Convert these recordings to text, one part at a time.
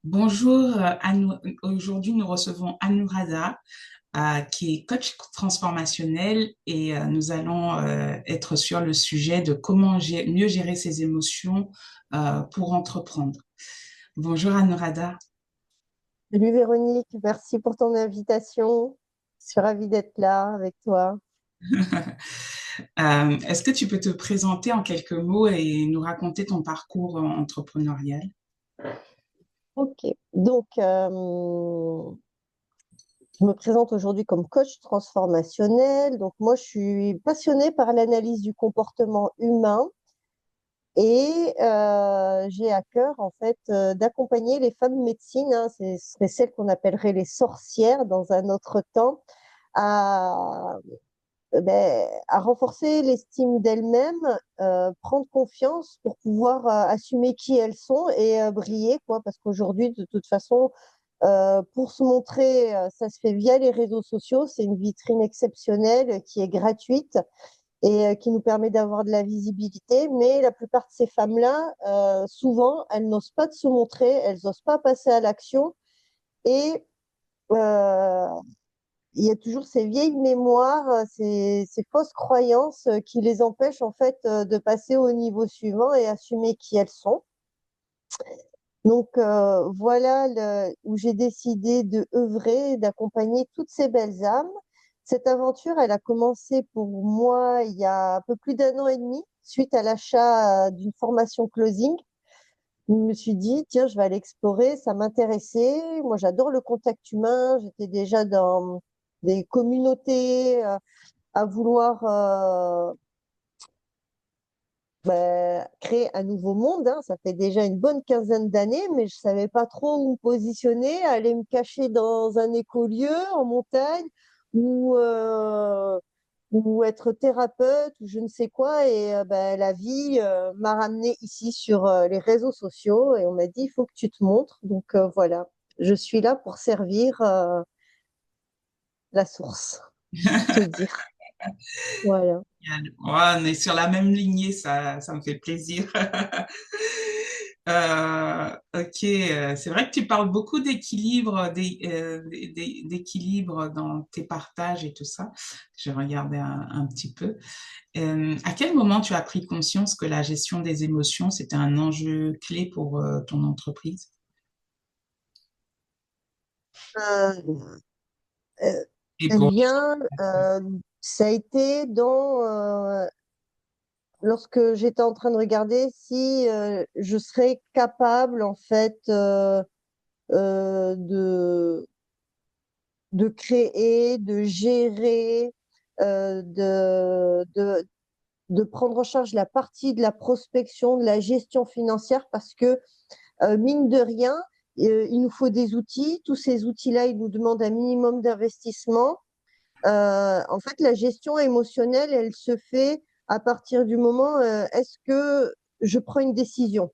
Bonjour, aujourd'hui nous recevons Anuradha, qui est coach transformationnel et nous allons être sur le sujet de comment mieux gérer ses émotions pour entreprendre. Bonjour Anuradha. Salut Véronique, merci pour ton invitation. Je suis ravie d'être là avec toi. Est-ce que tu peux te présenter en quelques mots et nous raconter ton parcours entrepreneurial? Ok, donc je me présente aujourd'hui comme coach transformationnel. Donc moi, je suis passionnée par l'analyse du comportement humain et j'ai à cœur en fait d'accompagner les femmes médecines, hein, ce serait celles qu'on appellerait les sorcières dans un autre temps, à à renforcer l'estime d'elles-mêmes, prendre confiance pour pouvoir assumer qui elles sont et briller, quoi. Parce qu'aujourd'hui, de toute façon, pour se montrer, ça se fait via les réseaux sociaux. C'est une vitrine exceptionnelle qui est gratuite et qui nous permet d'avoir de la visibilité. Mais la plupart de ces femmes-là, souvent, elles n'osent pas de se montrer, elles n'osent pas passer à l'action et euh, il y a toujours ces vieilles mémoires, ces fausses croyances qui les empêchent en fait de passer au niveau suivant et assumer qui elles sont. Donc voilà où j'ai décidé de œuvrer, d'accompagner toutes ces belles âmes. Cette aventure, elle a commencé pour moi il y a un peu plus d'un an et demi, suite à l'achat d'une formation closing. Je me suis dit, tiens, je vais aller explorer, ça m'intéressait. Moi, j'adore le contact humain. J'étais déjà dans des communautés à vouloir créer un nouveau monde, hein. Ça fait déjà une bonne quinzaine d'années, mais je savais pas trop où me positionner, aller me cacher dans un écolieu en montagne ou, ou être thérapeute ou je ne sais quoi. Et la vie m'a ramené ici sur les réseaux sociaux et on m'a dit, il faut que tu te montres. Donc voilà, je suis là pour servir la source, te dire. Voilà. Ouais, on est sur la même lignée, ça me fait plaisir. Ok, c'est vrai que tu parles beaucoup d'équilibre, d'équilibre dans tes partages et tout ça. J'ai regardé un petit peu. À quel moment tu as pris conscience que la gestion des émotions, c'était un enjeu clé pour ton entreprise? Euh, Euh, Et Elle pour... vient, ça a été lorsque j'étais en train de regarder si je serais capable en fait euh, de, de créer, de gérer, de prendre en charge la partie de la prospection, de la gestion financière parce que mine de rien, il nous faut des outils. Tous ces outils-là, ils nous demandent un minimum d'investissement. En fait, la gestion émotionnelle, elle se fait à partir du moment, est-ce que je prends une décision?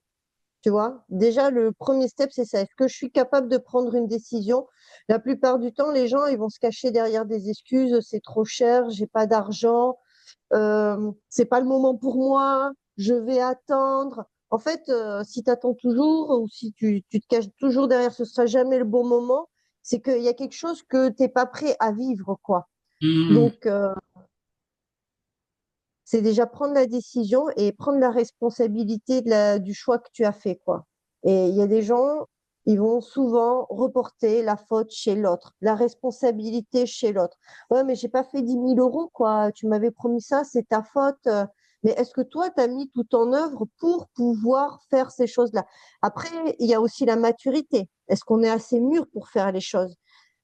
Tu vois, déjà, le premier step, c'est ça. Est-ce que je suis capable de prendre une décision? La plupart du temps, les gens, ils vont se cacher derrière des excuses. C'est trop cher, j'ai pas d'argent, c'est pas le moment pour moi, je vais attendre. En fait, si tu attends toujours ou si tu te caches toujours derrière ce sera jamais le bon moment, c'est qu'il y a quelque chose que tu n'es pas prêt à vivre, quoi. Hmm. Donc, c'est déjà prendre la décision et prendre la responsabilité du choix que tu as fait, quoi. Et il y a des gens, ils vont souvent reporter la faute chez l'autre, la responsabilité chez l'autre. Ouais, mais j'ai pas fait 10 000 euros, quoi. Tu m'avais promis ça, c'est ta faute. Mais est-ce que toi, tu as mis tout en œuvre pour pouvoir faire ces choses-là? Après, il y a aussi la maturité. Est-ce qu'on est assez mûr pour faire les choses?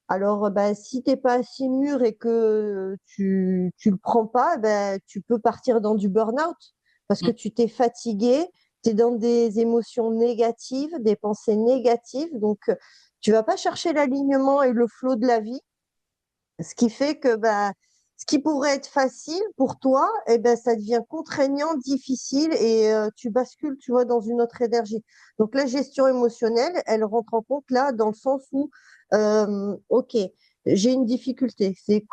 Alors, si t'es pas assez mûr et que tu le prends pas, tu peux partir dans du burn-out parce que tu t'es fatigué, tu es dans des émotions négatives, des pensées négatives. Donc, tu vas pas chercher l'alignement et le flot de la vie, ce qui fait que ce qui pourrait être facile pour toi, ça devient contraignant, difficile et tu bascules, tu vois, dans une autre énergie. Donc, la gestion émotionnelle, elle rentre en compte là dans le sens où, OK, j'ai une difficulté. C'est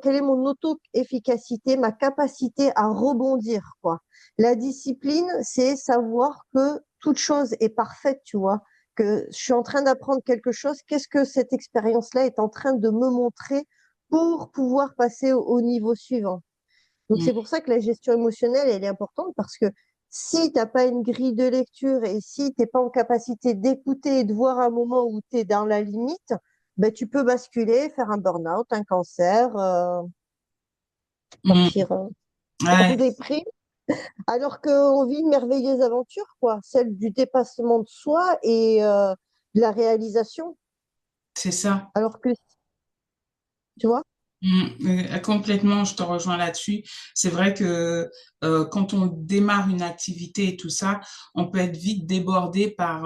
quelle est mon auto-efficacité, ma capacité à rebondir, quoi. La discipline, c'est savoir que toute chose est parfaite, tu vois, que je suis en train d'apprendre quelque chose. Qu'est-ce que cette expérience-là est en train de me montrer pour pouvoir passer au niveau suivant? Donc, Mm, c'est pour ça que la gestion émotionnelle, elle est importante parce que si tu n'as pas une grille de lecture et si tu n'es pas en capacité d'écouter et de voir un moment où tu es dans la limite, ben, tu peux basculer, faire un burn-out, un cancer, mm. partir en Ouais, déprime, alors qu'on vit une merveilleuse aventure, quoi, celle du dépassement de soi et de la réalisation. c'est ça. Alors que, tu vois, Complètement, je te rejoins là-dessus. C'est vrai que quand on démarre une activité et tout ça, on peut être vite débordé par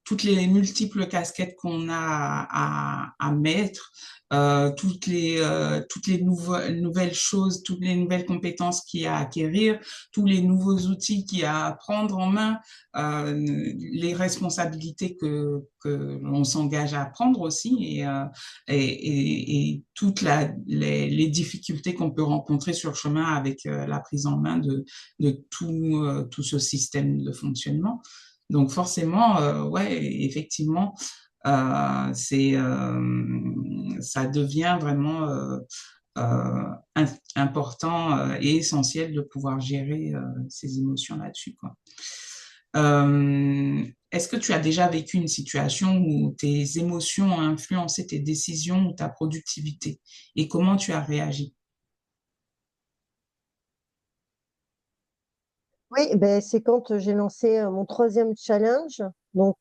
toutes les multiples casquettes qu'on a à mettre, toutes les nouvelles choses, toutes les nouvelles compétences qu'il y a à acquérir, tous les nouveaux outils qu'il y a à prendre en main, les responsabilités que l'on s'engage à prendre aussi et toutes les difficultés qu'on peut rencontrer sur le chemin avec la prise en main de tout ce système de fonctionnement. Donc forcément, ouais, effectivement, ça devient vraiment important et essentiel de pouvoir gérer ses émotions là-dessus, quoi. Est-ce que tu as déjà vécu une situation où tes émotions ont influencé tes décisions ou ta productivité et comment tu as réagi? oui, ben, c'est quand j'ai lancé mon troisième challenge. Donc,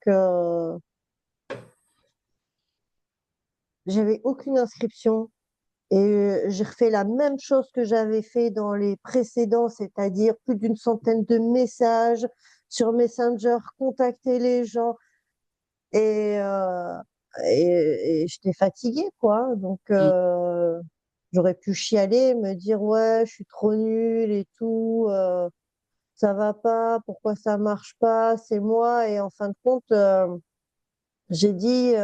j'avais aucune inscription. Et j'ai refait la même chose que j'avais fait dans les précédents, c'est-à-dire plus d'une centaine de messages sur Messenger, contacter les gens et, euh, et j'étais fatiguée, quoi. Donc, Mm, j'aurais pu chialer, me dire, ouais, je suis trop nulle et tout, ça va pas, pourquoi ça marche pas, c'est moi. Et en fin de compte, j'ai dit,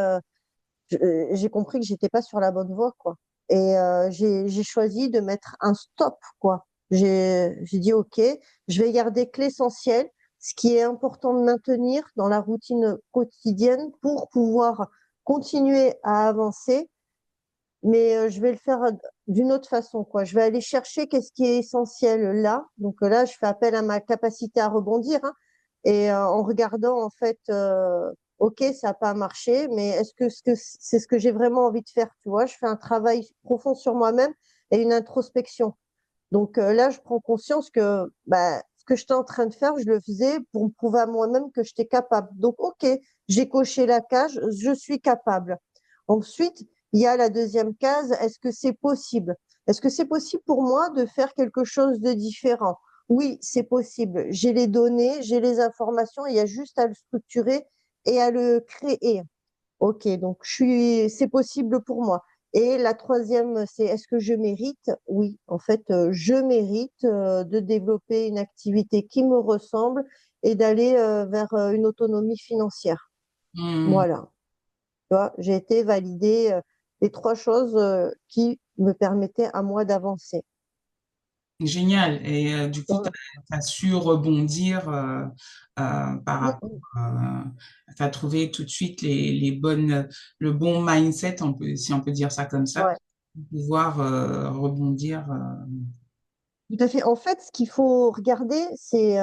j'ai compris que j'étais pas sur la bonne voie, quoi. Et j'ai choisi de mettre un stop, quoi. J'ai dit, OK, je vais garder que l'essentiel, ce qui est important de maintenir dans la routine quotidienne pour pouvoir continuer à avancer, mais je vais le faire d'une autre façon, quoi. Je vais aller chercher qu'est-ce qui est essentiel là. Donc là, je fais appel à ma capacité à rebondir, hein, et en regardant en fait, ok, ça n'a pas marché, mais est-ce que c'est ce que j'ai vraiment envie de faire, tu vois? Je fais un travail profond sur moi-même et une introspection. Donc là, je prends conscience que bah, ce que j'étais en train de faire, je le faisais pour me prouver à moi-même que j'étais capable. Donc, ok, j'ai coché la case, je suis capable. Ensuite, il y a la deuxième case, est-ce que c'est possible? Est-ce que c'est possible pour moi de faire quelque chose de différent? Oui, c'est possible. J'ai les données, j'ai les informations, il y a juste à le structurer et à le créer. Ok, donc c'est possible pour moi. Et la troisième, c'est est-ce que je mérite? Oui, en fait, je mérite de développer une activité qui me ressemble et d'aller vers une autonomie financière. mm. Voilà. Tu vois, j'ai été valider les trois choses qui me permettaient à moi d'avancer. Génial. Et du coup, tu Voilà. as su rebondir par Mm, rapport. mm. Tu as trouvé tout de suite le bon mindset, si on peut dire ça comme ça, Ouais, pour pouvoir rebondir. tout à fait. En fait, ce qu'il faut regarder, c'est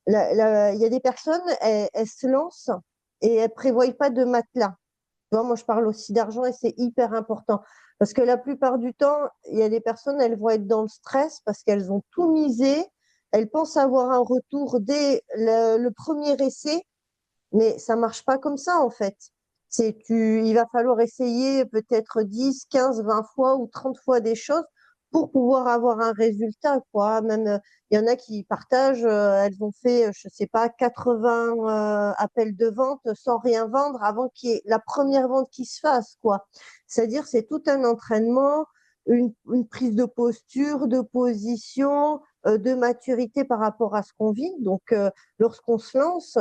il y a des personnes, elles se lancent et elles prévoient pas de matelas. Tu vois, moi, je parle aussi d'argent et c'est hyper important. Parce que la plupart du temps, il y a des personnes, elles vont être dans le stress parce qu'elles ont tout misé. Elles pensent avoir un retour dès le premier essai, mais ça marche pas comme ça, en fait. Il va falloir essayer peut-être 10, 15, 20 fois ou 30 fois des choses pour pouvoir avoir un résultat, quoi. Même, il y en a qui partagent, elles ont fait, je sais pas, 80 appels de vente sans rien vendre avant qu'il y ait la première vente qui se fasse, quoi. C'est-à-dire, c'est tout un entraînement, une prise de posture, de position, de maturité par rapport à ce qu'on vit. Donc, lorsqu'on se lance,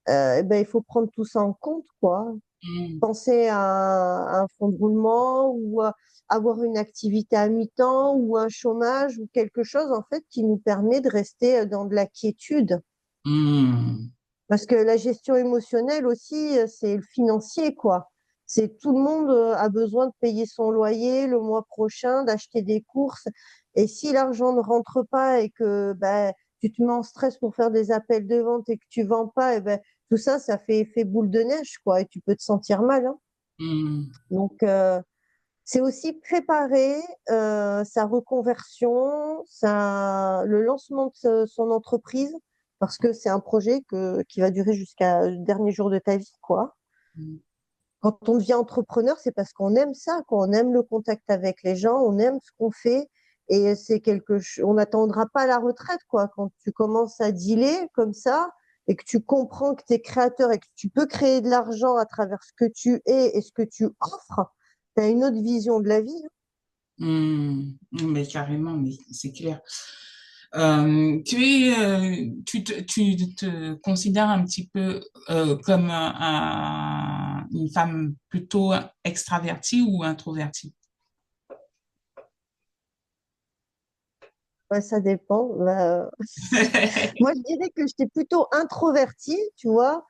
eh ben, il faut prendre tout ça en compte, quoi. Mm, penser à un fonds de roulement ou à avoir une activité à mi-temps ou un chômage ou quelque chose en fait qui nous permet de rester dans de la quiétude. mm, Parce que la gestion émotionnelle aussi, c'est le financier, quoi. C'est tout le monde a besoin de payer son loyer le mois prochain, d'acheter des courses. Et si l'argent ne rentre pas et que ben, tu te mets en stress pour faire des appels de vente et que tu vends pas, et ben, tout ça, ça fait effet boule de neige, quoi. Et tu peux te sentir mal, hein. mm. Donc, c'est aussi préparer sa reconversion, le lancement de son entreprise, parce que c'est un projet qui va durer jusqu'à le dernier jour de ta vie, quoi. Mm. Quand on devient entrepreneur, c'est parce qu'on aime ça, quoi. On aime le contact avec les gens, on aime ce qu'on fait, et c'est on n'attendra pas la retraite, quoi. Quand tu commences à dealer comme ça, et que tu comprends que tu es créateur et que tu peux créer de l'argent à travers ce que tu es et ce que tu offres, tu as une autre vision de la vie, hein. Mais carrément, mais c'est clair. Tu te considères un petit peu comme une femme plutôt extravertie ou introvertie? Ouais, ça dépend. Moi, je dirais que j'étais plutôt introvertie, tu vois,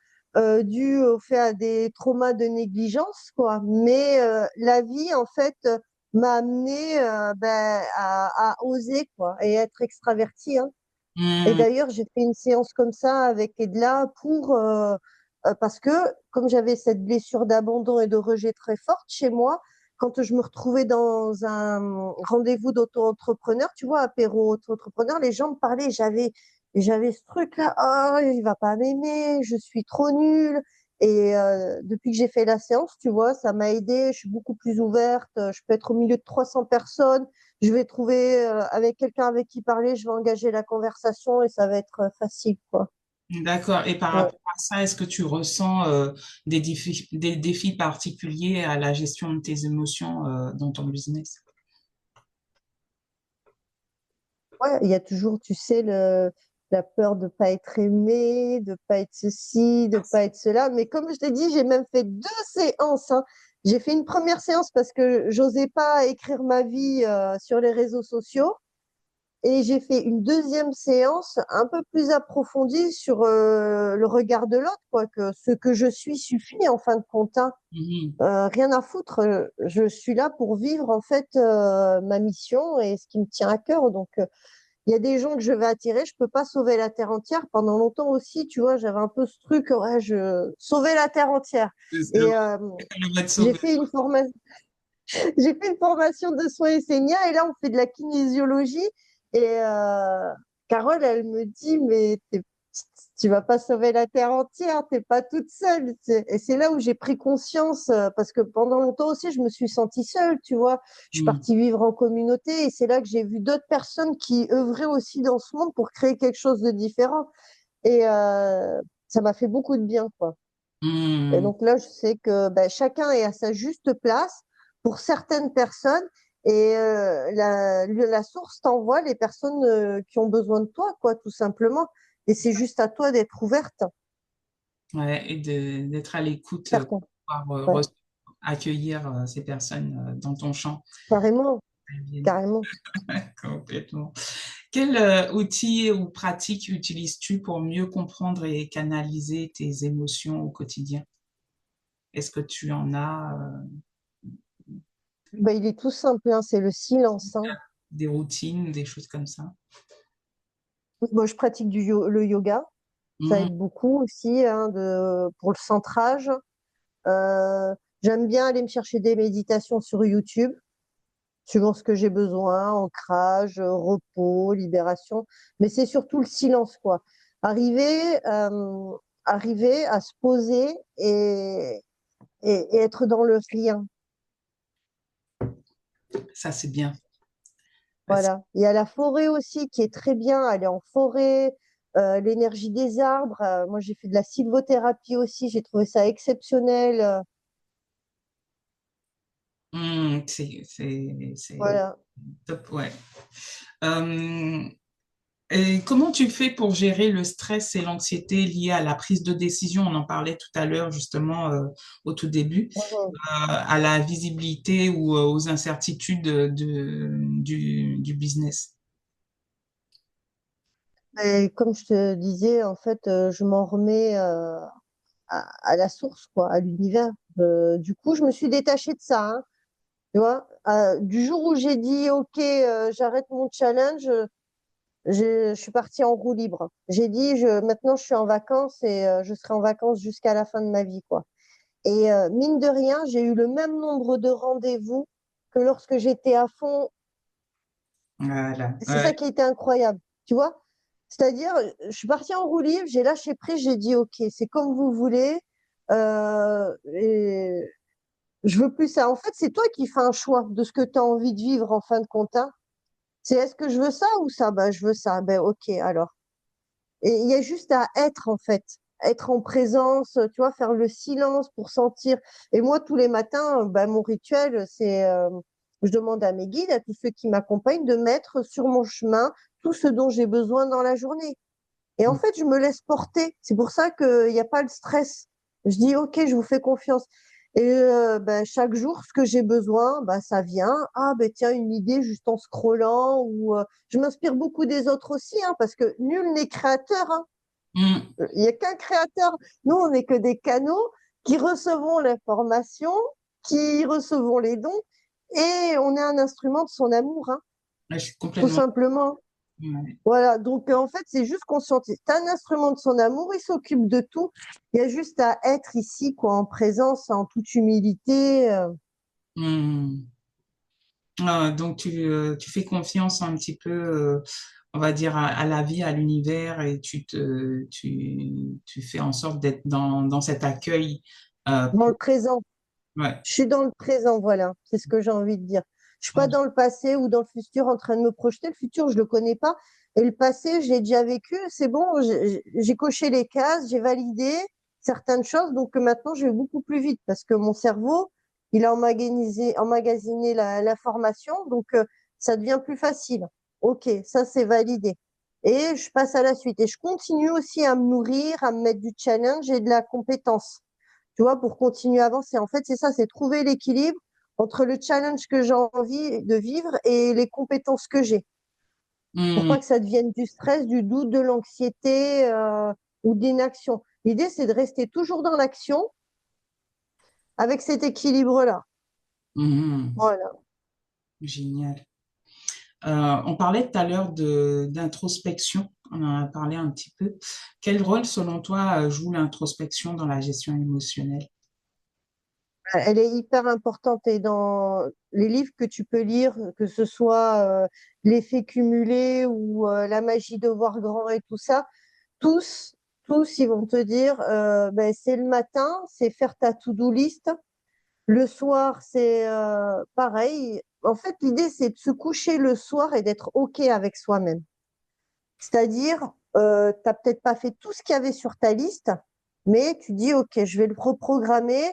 dû au fait à des traumas de négligence, quoi. Mais la vie, en fait, m'a amené à oser, quoi, et être extravertie, hein. Et Hmm, d'ailleurs, j'ai fait une séance comme ça avec Edla parce que comme j'avais cette blessure d'abandon et de rejet très forte chez moi, quand je me retrouvais dans un rendez-vous d'auto-entrepreneur, tu vois, apéro auto-entrepreneur, les gens me parlaient, j'avais ce truc-là, oh, il va pas m'aimer, je suis trop nulle. Et depuis que j'ai fait la séance, tu vois, ça m'a aidé, je suis beaucoup plus ouverte, je peux être au milieu de 300 personnes, je vais trouver avec quelqu'un avec qui parler, je vais engager la conversation et ça va être facile, quoi. d'accord. Et par Ouais. rapport à ça, est-ce que tu ressens des défis particuliers à la gestion de tes émotions dans ton business? Ouais, il y a toujours, tu sais, la peur de pas être aimé, de pas être ceci, de pas être cela. Mais comme je t'ai dit, j'ai même fait 2 séances, hein. J'ai fait une première séance parce que j'osais pas écrire ma vie sur les réseaux sociaux. Et j'ai fait une deuxième séance un peu plus approfondie sur le regard de l'autre, quoi, que ce que je suis suffit en fin de compte, hein. Mhm. Rien à foutre, je suis là pour vivre en fait ma mission et ce qui me tient à cœur. Donc, il y a des gens que je vais attirer, je peux pas sauver la terre entière. Pendant longtemps aussi, tu vois, j'avais un peu ce truc, ouais, je sauver la terre entière. C'est Et le mode j'ai sauveur. fait une formation, j'ai fait une formation de soins esséniens et là, on fait de la kinésiologie. Et Carole, elle me dit, mais tu vas pas sauver la terre entière, t'es pas toute seule. Et c'est là où j'ai pris conscience, parce que pendant longtemps aussi, je me suis sentie seule, tu vois. Je suis Mhm. partie vivre en communauté et c'est là que j'ai vu d'autres personnes qui œuvraient aussi dans ce monde pour créer quelque chose de différent. Et ça m'a fait beaucoup de bien, quoi. Et Mhm. donc là, je sais que ben, chacun est à sa juste place pour certaines personnes et la source t'envoie les personnes qui ont besoin de toi, quoi, tout simplement. Et c'est juste à toi d'être ouverte. Ouais, et d'être à l'écoute Certain. pour pouvoir Ouais, accueillir ces personnes dans ton champ. carrément, carrément. Complètement. Quel outil ou pratique utilises-tu pour mieux comprendre et canaliser tes émotions au quotidien? Est-ce que tu en as Ben, il est tout simple, hein, c'est le silence, hein. des routines, des choses comme ça? Moi, je pratique le yoga. Ça Mm, aide beaucoup aussi hein, pour le centrage. Euh, J'aime bien aller me chercher des méditations sur YouTube, suivant ce que j'ai besoin, ancrage, repos, libération. Mais c'est surtout le silence, quoi. Arriver, arriver à se poser et être dans le rien. ça, c'est bien. Parce- Voilà. Il y a la forêt aussi qui est très bien, aller en forêt, l'énergie des arbres. Moi, j'ai fait de la sylvothérapie aussi, j'ai trouvé ça exceptionnel. C'est Voilà. top, ouais. Euh, Et comment tu fais pour gérer le stress et l'anxiété liés à la prise de décision? On en parlait tout à l'heure, justement, au tout début, Mhm. à la visibilité ou aux incertitudes du business. Et comme je te disais, en fait, je m'en remets à la source, quoi, à l'univers. Du coup, je me suis détachée de ça, hein, tu vois. Du jour où j'ai dit, OK, j'arrête mon challenge, je suis partie en roue libre. J'ai dit, maintenant, je suis en vacances et je serai en vacances jusqu'à la fin de ma vie, quoi. Et mine de rien, j'ai eu le même nombre de rendez-vous que lorsque j'étais à fond. Voilà. C'est ça Ouais. qui a été incroyable, tu vois? C'est-à-dire, je suis partie en roue libre, j'ai lâché prise, j'ai dit, OK, c'est comme vous voulez. Et je veux plus ça. En fait, c'est toi qui fais un choix de ce que tu as envie de vivre en fin de compte, hein. C'est est-ce que je veux ça ou ça? Ben, je veux ça. Ben, OK, alors. Et il y a juste à être, en fait. Être en présence, tu vois, faire le silence pour sentir. Et moi, tous les matins, ben, mon rituel, je demande à mes guides, à tous ceux qui m'accompagnent, de mettre sur mon chemin tout ce dont j'ai besoin dans la journée. Et en fait, je me laisse porter. C'est pour ça qu'il n'y a pas le stress. Je dis, OK, je vous fais confiance. Et ben, chaque jour, ce que j'ai besoin, ben, ça vient. Ah, ben tiens, une idée juste en scrollant. Ou je m'inspire beaucoup des autres aussi, hein, parce que nul n'est créateur, hein. Mm, Il n'y a qu'un créateur. Nous, on n'est que des canaux qui recevons l'information, qui recevons les dons, et on est un instrument de son amour, hein, je suis tout complètement. simplement. Ouais. Voilà, donc en fait, c'est juste conscientiser. C'est un instrument de son amour, il s'occupe de tout. Il y a juste à être ici, quoi, en présence, en toute humilité. Mm. Donc tu fais confiance un petit peu, on va dire, à la vie, à l'univers, et tu fais en sorte d'être dans cet accueil. Dans le présent. Ouais. Je suis dans le présent, voilà. C'est ce que j'ai envie de dire. Je suis pas dans le passé ou dans le futur en train de me projeter. Le futur, je le connais pas. Et le passé, je l'ai déjà vécu. C'est bon, j'ai coché les cases, j'ai validé certaines choses. Donc maintenant, je vais beaucoup plus vite parce que mon cerveau, il a emmagasiné l'information. Donc ça devient plus facile. OK, ça c'est validé. Et je passe à la suite. Et je continue aussi à me nourrir, à me mettre du challenge et de la compétence, tu vois, pour continuer à avancer. En fait, c'est ça, c'est trouver l'équilibre entre le challenge que j'ai envie de vivre et les compétences que j'ai, pour Mm, pas que ça devienne du stress, du doute, de l'anxiété ou de l'inaction. L'idée, c'est de rester toujours dans l'action avec cet équilibre-là. mm, Voilà. génial. On parlait tout à l'heure d'introspection. On en a parlé un petit peu. Quel rôle, selon toi, joue l'introspection dans la gestion émotionnelle? Elle est hyper importante et dans les livres que tu peux lire, que ce soit L'effet cumulé ou La magie de voir grand et tout ça, tous, tous, ils vont te dire, ben, c'est le matin, c'est faire ta to-do list. Le soir, c'est pareil. En fait, l'idée, c'est de se coucher le soir et d'être OK avec soi-même. C'est-à-dire, tu n'as peut-être pas fait tout ce qu'il y avait sur ta liste, mais tu dis, OK, je vais le reprogrammer.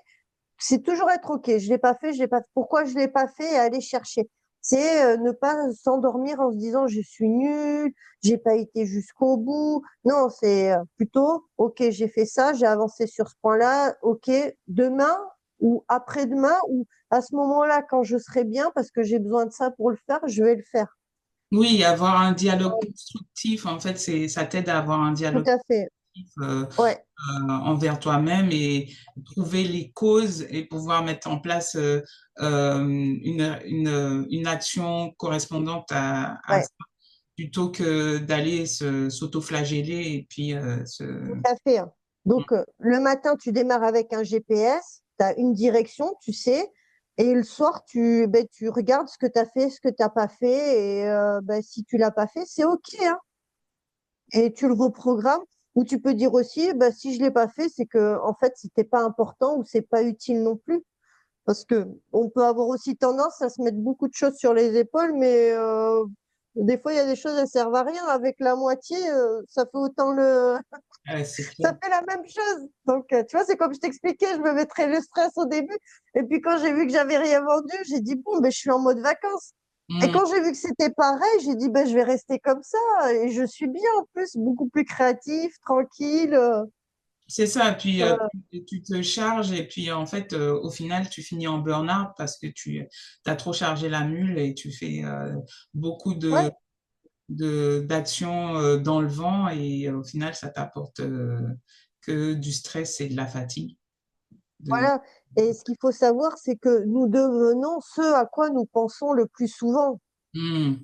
C'est toujours être OK. Je l'ai pas fait, je l'ai pas. Pourquoi je l'ai pas fait et aller chercher. C'est ne pas s'endormir en se disant je suis nul, j'ai pas été jusqu'au bout. Non, c'est plutôt OK, j'ai fait ça, j'ai avancé sur ce point-là. OK, demain ou après-demain ou à ce moment-là quand je serai bien parce que j'ai besoin de ça pour le faire, je vais le faire. Oui, avoir un dialogue constructif, en fait, ça t'aide à avoir un Tout dialogue à fait. constructif, Ouais, envers toi-même et trouver les causes et pouvoir mettre en place une action correspondante à ouais, ça, plutôt que d'aller s'auto-flageller et puis tout à fait, hein. Donc le matin, tu démarres avec un GPS, tu as une direction, tu sais. Et le soir, tu regardes ce que tu as fait, ce que tu n'as pas fait. Et ben, si tu l'as pas fait, c'est OK, hein. Et tu le reprogrammes. Ou tu peux dire aussi, ben, si je l'ai pas fait, c'est que en fait, c'était pas important ou c'est pas utile non plus. Parce que on peut avoir aussi tendance à se mettre beaucoup de choses sur les épaules, mais des fois, il y a des choses qui ne servent à rien. Avec la moitié, ça fait autant ouais, c'est ça clair. fait la même chose. Donc, tu vois, c'est comme je t'expliquais, je me mettrais le stress au début. Et puis, quand j'ai vu que j'avais rien vendu, j'ai dit, bon, ben, je suis en mode vacances. Et quand j'ai vu que c'était pareil, j'ai dit, ben, je vais rester comme ça. Et je suis bien en plus, beaucoup plus créatif, tranquille. C'est ça, puis Euh, tu te charges et puis en fait, au final, tu finis en burn-out parce que tu as trop chargé la mule et tu fais beaucoup ouais, d'actions dans le vent et au final, ça t'apporte que du stress et de la fatigue. De... voilà. Et ce qu'il faut savoir, c'est que nous devenons ce à quoi nous pensons le plus souvent. Hmm,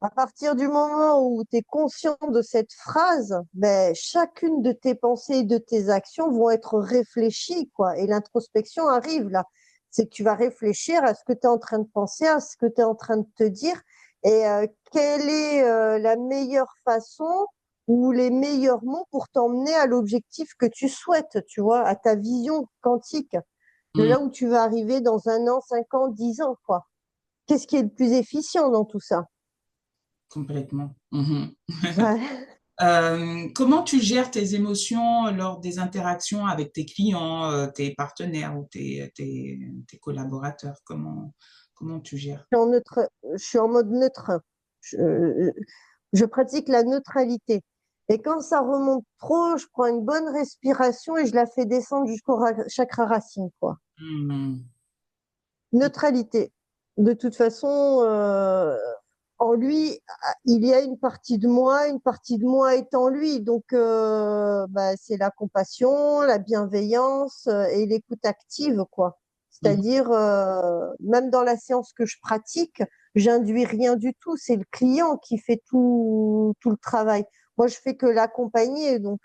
À partir du moment où tu es conscient de cette phrase, ben, chacune de tes pensées et de tes actions vont être réfléchies, quoi. Et l'introspection arrive là. C'est que tu vas réfléchir à ce que tu es en train de penser, à ce que tu es en train de te dire, et quelle est la meilleure façon ou les meilleurs mots pour t'emmener à l'objectif que tu souhaites, tu vois, à ta vision quantique, de hmm, là où tu vas arriver dans 1 an, 5 ans, 10 ans, quoi. Qu'est-ce qui est le plus efficient dans tout ça? complètement. Mhm. Ouais. Comment tu gères tes émotions lors des interactions avec tes clients, tes partenaires ou tes collaborateurs? Comment tu gères? suis en neutre, je suis en mode neutre. Je, je pratique la neutralité. Et quand ça remonte trop, je prends une bonne respiration et je la fais descendre jusqu'au chakra racine, quoi. Hmm, Neutralité. De toute façon, en lui, il y a une partie de moi est en lui. Donc, bah, c'est la compassion, la bienveillance et l'écoute active, quoi. mhm, C'est-à-dire, même dans la séance que je pratique, j'induis rien du tout. C'est le client qui fait tout le travail. Moi, je fais que l'accompagner. Donc,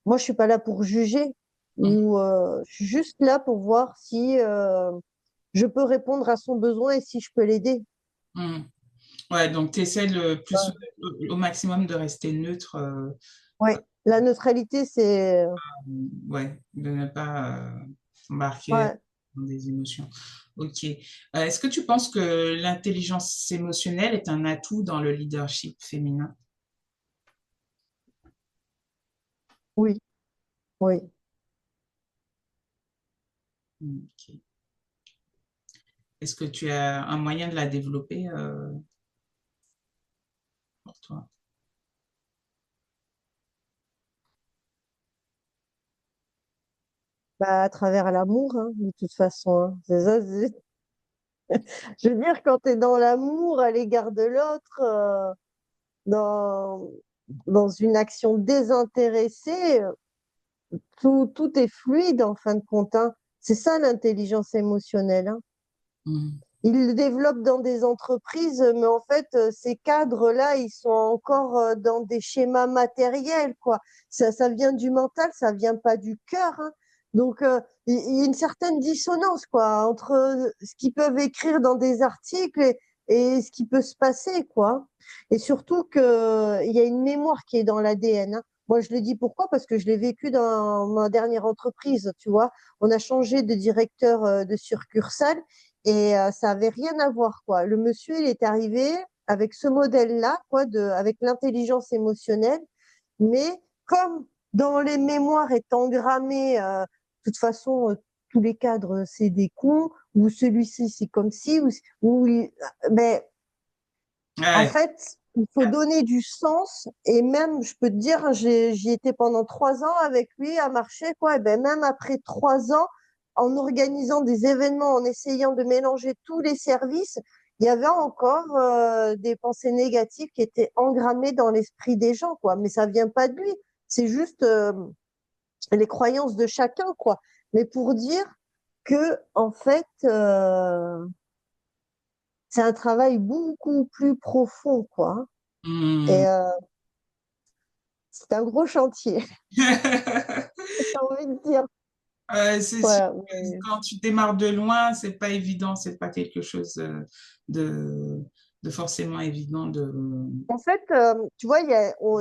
moi, je suis pas là pour juger ou je suis juste là pour voir si je peux répondre à son besoin et si je peux l'aider. mhm. Ouais, donc tu essaies le plus au maximum de rester neutre, Ouais, la neutralité, c'est ouais, de ne pas s'embarquer ouais, dans des émotions. Ok. Est-ce que tu penses que l'intelligence émotionnelle est un atout dans le leadership féminin? oui, oui. Ok. Est-ce que tu as un moyen de la développer pour toi? Bah, à travers l'amour, hein, de toute façon. Hein. C'est ça, je veux dire, quand tu es dans l'amour à l'égard de l'autre, dans, dans une action désintéressée, tout est fluide en fin de compte. Hein. C'est ça l'intelligence émotionnelle. Hein. Mhm. Ils le développent dans des entreprises, mais en fait, ces cadres-là, ils sont encore dans des schémas matériels, quoi. Ça vient du mental, ça vient pas du cœur. Hein. Donc, il y a une certaine dissonance, quoi, entre ce qu'ils peuvent écrire dans des articles et ce qui peut se passer, quoi. Et surtout que il y a une mémoire qui est dans l'ADN. Hein. Moi, je le dis pourquoi? Parce que je l'ai vécu dans ma dernière entreprise, tu vois. On a changé de directeur de succursale. Et ça avait rien à voir, quoi. Le monsieur, il est arrivé avec ce modèle-là, quoi, avec l'intelligence émotionnelle, mais comme dans les mémoires est engrammé, de toute façon, tous les cadres, c'est des cons, ou celui-ci, c'est comme si, mais en Ouais. fait, il faut donner du sens, et même, je peux te dire, hein, j'y étais pendant 3 ans avec lui à marcher, quoi, et ben même après 3 ans, en organisant des événements, en essayant de mélanger tous les services, il y avait encore des pensées négatives qui étaient engrammées dans l'esprit des gens, quoi. Mais ça vient pas de lui, c'est juste les croyances de chacun, quoi. Mais pour dire que, en fait, c'est un travail beaucoup plus profond, quoi. Hmm. Et c'est un gros chantier, j'ai envie de dire. C'est sûr Ouais, que quand tu démarres de loin, c'est pas évident, c'est pas quelque chose de, de forcément évident de. en fait, tu vois, il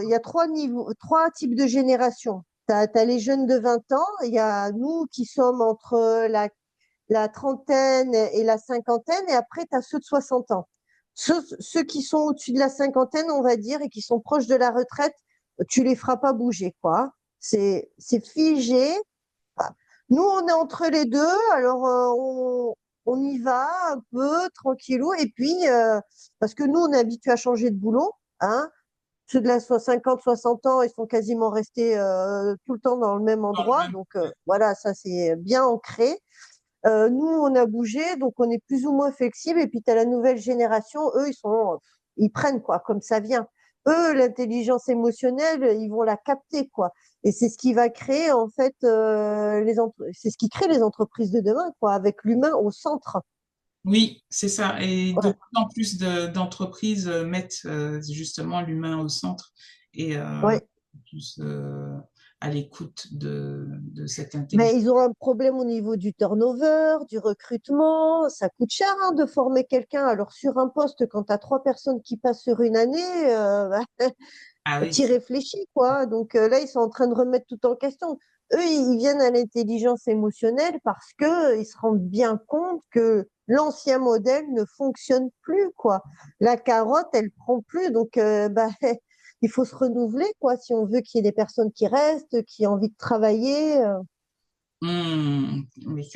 y a 3 niveaux, 3 types de générations. Tu as les jeunes de 20 ans, il y a nous qui sommes entre la trentaine et la cinquantaine, et après, tu as ceux de 60 ans. Ceux qui sont au-dessus de la cinquantaine, on va dire, et qui sont proches de la retraite, tu les feras pas bouger, quoi. C'est figé. Nous, on est entre les deux. Alors, on y va un peu tranquillou. Et puis, parce que nous, on est habitués à changer de boulot, hein. Ceux de la 50, 60 ans, ils sont quasiment restés tout le temps dans le même endroit. Donc, voilà, ça, c'est bien ancré. Nous, on a bougé, donc on est plus ou moins flexible. Et puis, tu as la nouvelle génération, eux, ils prennent quoi, comme ça vient. Eux, l'intelligence émotionnelle, ils vont la capter, quoi. Et c'est ce qui va créer, en fait, c'est ce qui crée les entreprises de demain, quoi, avec l'humain au centre. Oui, c'est ça. Et de Ouais. plus en plus d'entreprises mettent justement l'humain au centre et Ouais. plus à l'écoute de cette Mais intelligence. ils ont un problème au niveau du turnover, du recrutement. Ça coûte cher, hein, de former quelqu'un. Alors, sur un poste, quand tu as trois personnes qui passent sur une année, Ah oui. t'y réfléchis, quoi. Donc là, ils sont en train de remettre tout en question. Eux, ils viennent à l'intelligence émotionnelle parce que ils se rendent bien compte que l'ancien modèle ne fonctionne plus, quoi. La carotte, elle prend plus. Donc, il faut se renouveler, quoi, si on veut qu'il y ait des personnes qui restent, qui ont envie de travailler. Oui,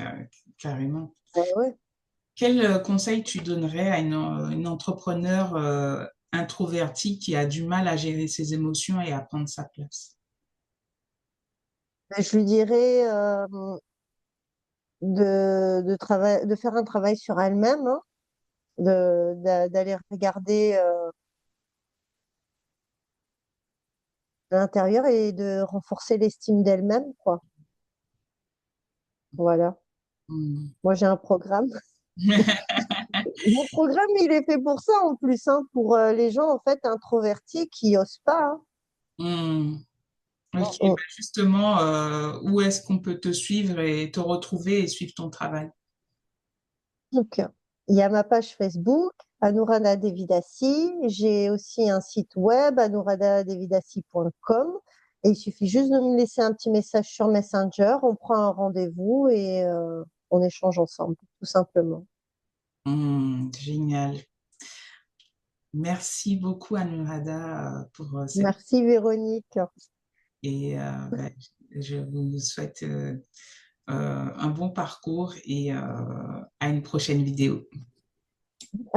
carrément. Ouais. Quel conseil tu donnerais à une entrepreneur introvertie qui a du mal à gérer ses émotions et à prendre sa place? Je lui dirais de faire un travail sur elle-même, hein, d'aller regarder à l'intérieur et de renforcer l'estime d'elle-même, quoi. Voilà. Hmm. Moi, j'ai un programme. Mon programme, il est fait pour ça en plus, hein, pour les gens en fait introvertis qui osent pas, hein. Hmm. Ok, Mm. bah justement, où est-ce qu'on peut te suivre et te retrouver et suivre ton travail? Donc, il y a ma page Facebook, Anuradha Devidasi. J'ai aussi un site web, anuradhadevidasi.com. Et il suffit juste de me laisser un petit message sur Messenger. On prend un rendez-vous et on échange ensemble, tout simplement. Génial. Merci beaucoup, Anuradha, pour cette... Merci Véronique. Et bah, je vous souhaite un bon parcours et à une prochaine vidéo.